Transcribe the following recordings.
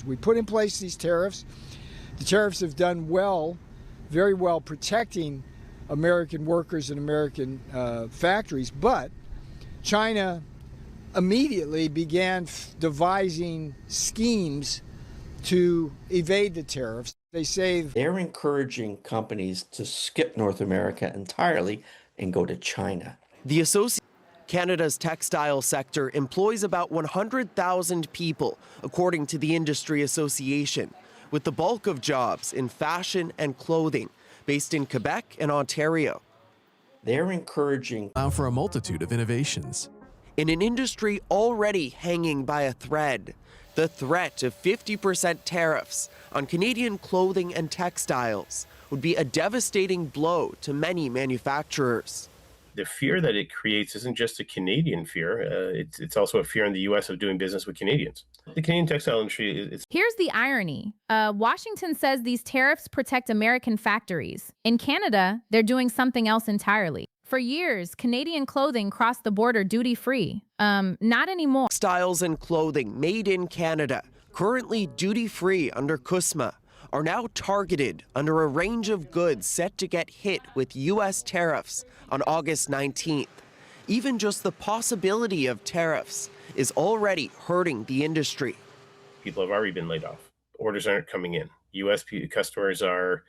We put in place these tariffs. The tariffs have done well, very well, protecting American workers and American factories, but China immediately began devising schemes to evade the tariffs. They say they're encouraging companies to skip North America entirely and go to China. Canada's textile sector employs about 100,000 people, according to the Industry Association, with the bulk of jobs in fashion and clothing, based in Quebec and Ontario. They're encouraging for a multitude of innovations. In an industry already hanging by a thread, the threat of 50% tariffs on Canadian clothing and textiles would be a devastating blow to many manufacturers. The fear that it creates isn't just a Canadian fear. It's also a fear in the U.S. of doing business with Canadians. The Canadian textile industry. Here's the irony. Washington says these tariffs protect American factories. In Canada, they're doing something else entirely. For years, Canadian clothing crossed the border duty-free. Not anymore. Textiles and clothing made in Canada, currently duty-free under CUSMA, are now targeted under a range of goods set to get hit with U.S. tariffs on August 19th. Even just the possibility of tariffs is already hurting the industry. People have already been laid off. Orders aren't coming in. U.S. customers are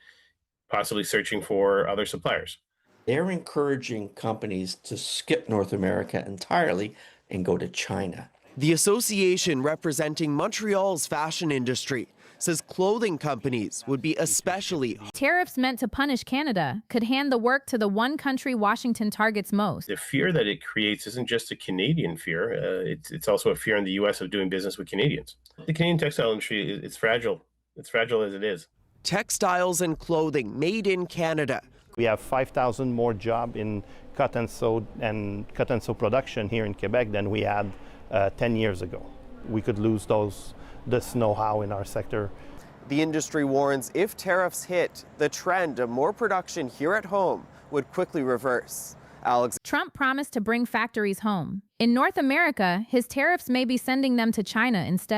possibly searching for other suppliers. They're encouraging companies to skip North America entirely and go to China. The association representing Montreal's fashion industry says clothing companies would be especially. Tariffs meant to punish Canada could hand the work to the one country Washington targets most. The fear that it creates isn't just a Canadian fear. It's also a fear in the U.S. of doing business with Canadians. The Canadian textile industry, it's fragile. It's fragile as it is. Textiles and clothing made in Canada. We have 5,000 more jobs in cut and sew production here in Quebec than we had 10 years ago. We could lose this know-how in our sector. The industry warns if tariffs hit, the trend of more production here at home would quickly reverse. Trump promised to bring factories home. In North America, his tariffs may be sending them to China instead.